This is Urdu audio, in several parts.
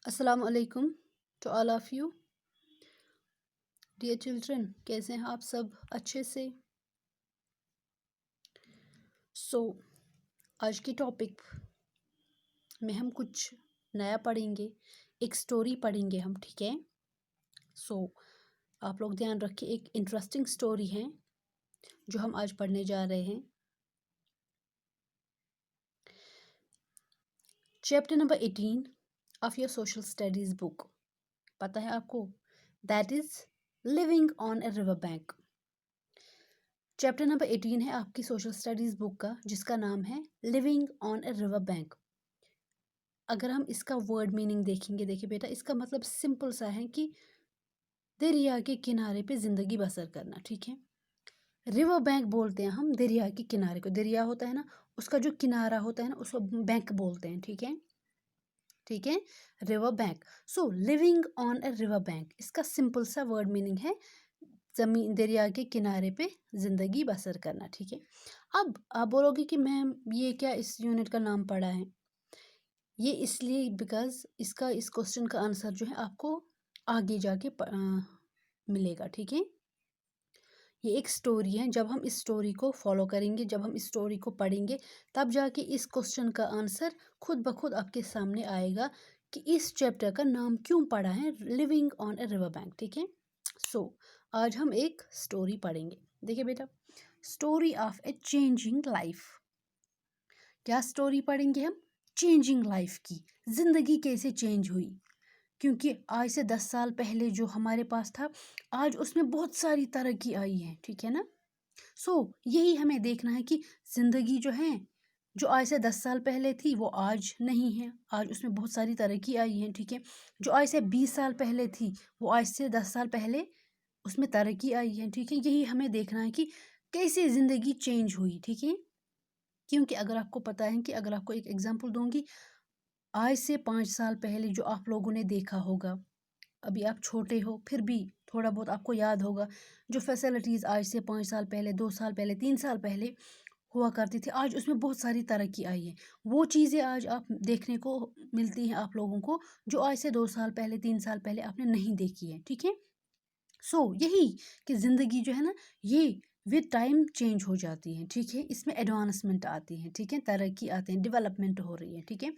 السلام علیکم to all of you dear children, کیسے ہیں آپ سب؟ اچھے سے؟ آج کے ٹاپک میں ہم کچھ نیا پڑھیں گے، ایک سٹوری پڑھیں گے ہم، ٹھیک ہے؟ آپ لوگ دھیان رکھیں، ایک انٹرسٹنگ سٹوری ہے جو ہم آج پڑھنے جا رہے ہیں۔ Chapter number 18 of your social studies book, پتہ ہے آپ کو؟ That is living on a river bank. Chapter number 18 ہے آپ کی سوشل اسٹڈیز بک کا، جس کا نام ہے living on a river bank. اگر ہم اس کا ورڈ میننگ دیکھیں گے، دیکھیں بیٹا، اس کا مطلب سمپل سا ہے کہ دریا کے کنارے پہ زندگی بسر کرنا، ٹھیک ہے؟ ریور بینک بولتے ہیں ہم دریا کے کنارے کو، دریا ہوتا ہے نا، اس کا جو کنارہ ہوتا ہے نا، اس کو بینک بولتے ہیں، ٹھیک ہے؟ ٹھیک ہے، river bank. Living on a river bank, اس کا سمپل سا ورڈ میننگ ہے زمین، دریا کے کنارے پہ زندگی بسر کرنا، ٹھیک ہے؟ اب آپ بولو گے کہ میم یہ کیا اس یونٹ کا نام پڑا ہے؟ یہ اس لیے بیکاز اس کوسچن کا آنسر جو ہے آپ کو آگے جا کے ملے گا، ٹھیک ہے؟ یہ ایک سٹوری ہے، جب ہم اس سٹوری کو فالو کریں گے، جب ہم اس سٹوری کو پڑھیں گے، تب جا کے اس کوسچن کا آنسر خود بخود آپ کے سامنے آئے گا کہ اس چیپٹر کا نام کیوں پڑا ہے living on a river bank, ٹھیک ہے؟ آج ہم ایک سٹوری پڑھیں گے۔ دیکھیں بیٹا، story of a changing life. کیا سٹوری پڑھیں گے ہم؟ چینجنگ لائف کی، زندگی کیسے چینج ہوئی، کیونکہ آج سے 10 سال پہلے جو ہمارے پاس تھا، آج اس میں بہت ساری ترقی آئی ہے، ٹھیک ہے نا؟ یہی ہمیں دیکھنا ہے کہ زندگی جو ہے، جو آج سے 10 سال پہلے تھی وہ آج نہیں ہے، آج اس میں بہت ساری ترقی آئی ہے، ٹھیک ہے؟ جو آج سے 20 سال پہلے تھی وہ آج سے 10 سال پہلے اس میں ترقی آئی ہے، ٹھیک ہے؟ یہی ہمیں دیکھنا ہے کہ کیسے زندگی چینج ہوئی، ٹھیک ہے؟ کیونکہ اگر آپ کو پتہ ہے کہ اگر آپ کو ایک ایگزامپل دوں گی، آج سے 5 سال پہلے جو آپ لوگوں نے دیکھا ہوگا، ابھی آپ چھوٹے ہو پھر بھی تھوڑا بہت آپ کو یاد ہوگا، جو فیسلٹیز آج سے 5 سال پہلے، 2 سال پہلے، 3 سال پہلے ہوا کرتی تھی، آج اس میں بہت ساری ترقی آئی ہے۔ وہ چیزیں آج آپ دیکھنے کو ملتی ہیں آپ لوگوں کو، جو آج سے 2 سال پہلے، 3 سال پہلے آپ نے نہیں دیکھی ہے، ٹھیک ہے؟ یہی کہ زندگی جو ہے نا، یہ ود ٹائم چینج ہو جاتی ہے، ٹھیک ہے؟ اس میں ایڈوانسمنٹ آتی ہے، ٹھیک ہے؟ ترقی آتے ہیں، ڈیولپمنٹ ہو رہی ہے، ٹھیک ہے؟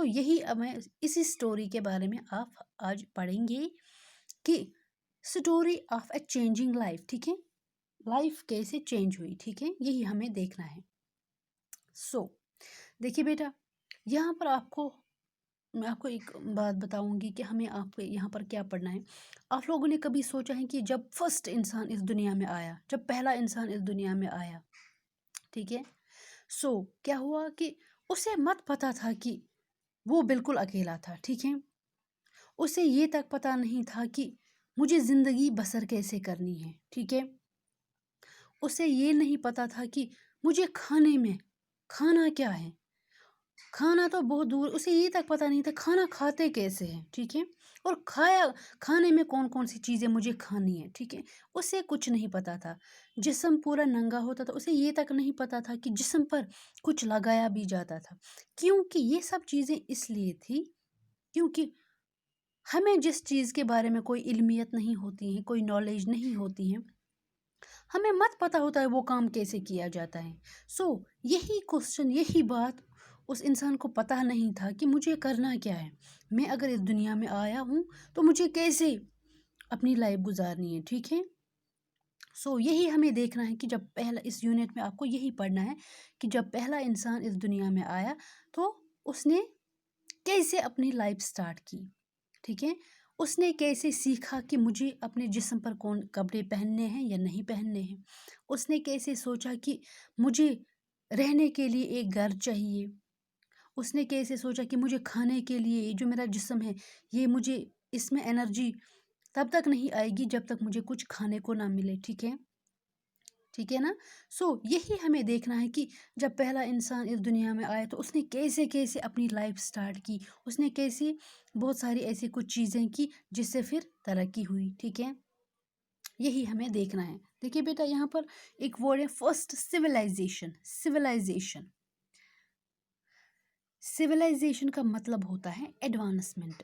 یہی ہمیں اسی سٹوری کے بارے میں آپ آج پڑھیں گے کہ story of a changing life, ٹھیک ہے؟ لائف کیسے چینج ہوئی، ٹھیک ہے؟ یہی ہمیں دیکھنا ہے۔ دیکھیے بیٹا، یہاں پر میں آپ کو ایک بات بتاؤں گی کہ ہمیں آپ کو یہاں پر کیا پڑھنا ہے۔ آپ لوگوں نے کبھی سوچا ہے کہ جب فرسٹ انسان اس دنیا میں آیا، جب پہلا انسان اس دنیا میں آیا، ٹھیک ہے؟ کیا ہوا کہ اسے مت پتا تھا کہ وہ بالکل اکیلا تھا، ٹھیک ہے؟ اسے یہ تک پتا نہیں تھا کہ مجھے زندگی بسر کیسے کرنی ہے، ٹھیک ہے؟ اسے یہ نہیں پتا تھا کہ مجھے کھانا کیا ہے، کھانا تو بہت دور، اسے یہ تک پتا نہیں تھا کھانا کھاتے کیسے ہیں، ٹھیک ہے؟ اور کھانے میں کون کون سی چیزیں مجھے کھانی ہے، ٹھیک ہے؟ اسے کچھ نہیں پتا تھا، جسم پورا ننگا ہوتا تھا، اسے یہ تک نہیں پتا تھا کہ جسم پر کچھ لگایا بھی جاتا تھا، کیونکہ یہ سب چیزیں اس لیے تھی کیونکہ ہمیں جس چیز کے بارے میں کوئی علمیت نہیں ہوتی ہے، کوئی نالج نہیں ہوتی ہے، ہمیں مت پتا ہوتا ہے وہ کام کیسے کیا جاتا ہے۔ یہی کوسچن، یہی بات اس انسان کو پتہ نہیں تھا کہ مجھے کرنا کیا ہے، میں اگر اس دنیا میں آیا ہوں تو مجھے کیسے اپنی لائف گزارنی ہے، ٹھیک ہے؟ یہی ہمیں دیکھنا ہے کہ جب پہلا، اس یونٹ میں آپ کو یہی پڑھنا ہے کہ جب پہلا انسان اس دنیا میں آیا تو اس نے کیسے اپنی لائف سٹارٹ کی، ٹھیک ہے؟ اس نے کیسے سیکھا کہ مجھے اپنے جسم پر کون کپڑے پہننے ہیں یا نہیں پہننے ہیں، اس نے کیسے سوچا کہ مجھے رہنے کے لیے ایک گھر چاہیے، اس نے کیسے سوچا کہ مجھے کھانے کے لیے جو میرا جسم ہے، یہ مجھے اس میں انرجی تب تک نہیں آئے گی جب تک مجھے کچھ کھانے کو نہ ملے، ٹھیک ہے؟ ٹھیک ہے نا؟ یہی ہمیں دیکھنا ہے کہ جب پہلا انسان اس دنیا میں آیا تو اس نے کیسے کیسے اپنی لائف سٹارٹ کی، اس نے کیسے بہت ساری ایسی کچھ چیزیں کی جس سے پھر ترقی ہوئی، ٹھیک ہے؟ یہی ہمیں دیکھنا ہے۔ دیکھیے بیٹا، یہاں پر ایک ورڈ ہے فرسٹ، سویلائزیشن۔ سویلائزیشن کا مطلب ہوتا ہے advancement,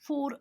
4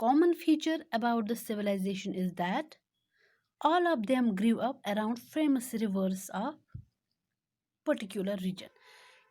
common feature about the civilization is that all of them grew up around famous rivers of particular region.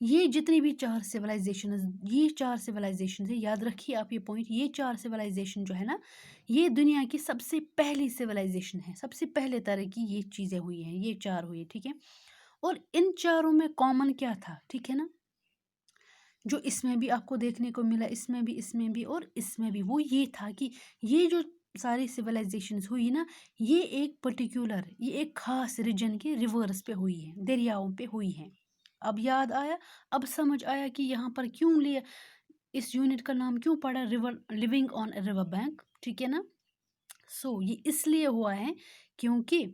یہ جتنی بھی 4 سویلائزیشنز، یہ 4 سویلائزیشن ہے، یاد رکھیے آپ یہ پوائنٹ، یہ 4 سویلائزیشن جو ہے نا، یہ دنیا کی سب سے پہلی سویلائزیشن ہے، سب سے پہلے طرح کی یہ چیزیں ہوئی ہیں، یہ 4 ہوئی، ٹھیک ہے؟ اور ان چاروں میں کامن کیا تھا، ٹھیک ہے نا؟ جو اس میں بھی آپ کو دیکھنے کو ملا، اس میں بھی اور اس میں بھی، وہ یہ تھا کہ یہ جو ساری سویلائزیشنز ہوئی نا، یہ ایک پرٹیکولر، یہ ایک خاص ریجن کے ریورس پہ ہوئی ہے، دریاؤں پہ ہوئی ہیں۔ اب یاد آیا، اب سمجھ آیا کہ یہاں پر کیوں لیا، اس یونٹ کا نام کیوں پڑا living on a river bank, ٹھیک ہے نا؟ سو یہ اس لیے ہوا ہے کیونکہ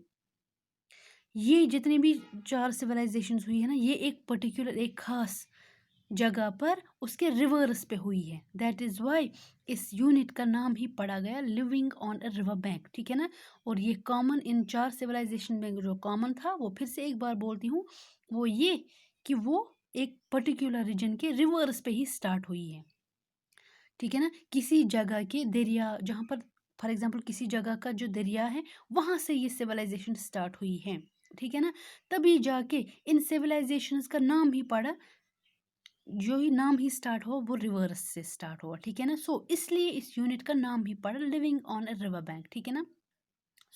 یہ جتنی بھی 4 سویلائزیشنز ہوئی ہے نا، یہ ایک پرٹیکولر، ایک خاص جگہ پر اس کے ریورس پہ ہوئی ہے، دیٹ از وائی اس یونٹ کا نام ہی پڑا گیا living on a river bank, ٹھیک ہے نا؟ اور یہ کامن ان 4 سویلائزیشن میں جو کامن تھا، وہ پھر سے ایک بار بولتی ہوں، وہ یہ کہ وہ ایک پرٹیکولر ریجن کے ریورس پہ ہی سٹارٹ ہوئی ہے، ٹھیک ہے نا؟ کسی جگہ کے دریا، جہاں پر فار ایگزامپل کسی جگہ کا جو دریا ہے، وہاں سے یہ سویلائزیشن سٹارٹ ہوئی ہے، ٹھیک ہے نا؟ تبھی جا کے ان سویلائزیشنز کا نام ہی پڑا، جو ہی نام ہی سٹارٹ ہوا وہ ریورس سے سٹارٹ ہوا، ٹھیک ہے نا؟ سو اس لیے اس یونٹ کا نام ہی پڑا living on a river bank, ٹھیک ہے نا؟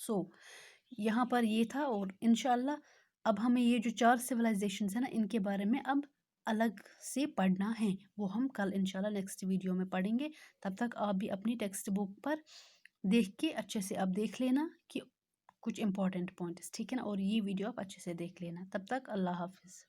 سو یہاں پر یہ تھا، اور انشاءاللہ اب ہمیں یہ جو 4 سویلائزیشنز ہیں نا، ان کے بارے میں اب الگ سے پڑھنا ہے، وہ ہم کل انشاءاللہ نیکسٹ ویڈیو میں پڑھیں گے۔ تب تک آپ بھی اپنی ٹیکسٹ بک پر دیکھ کے اچھے سے اب دیکھ لینا کہ کچھ امپورٹنٹ پوائنٹس، ٹھیک ہے نا؟ اور یہ ویڈیو آپ اچھے سے دیکھ لینا، تب تک اللہ حافظ۔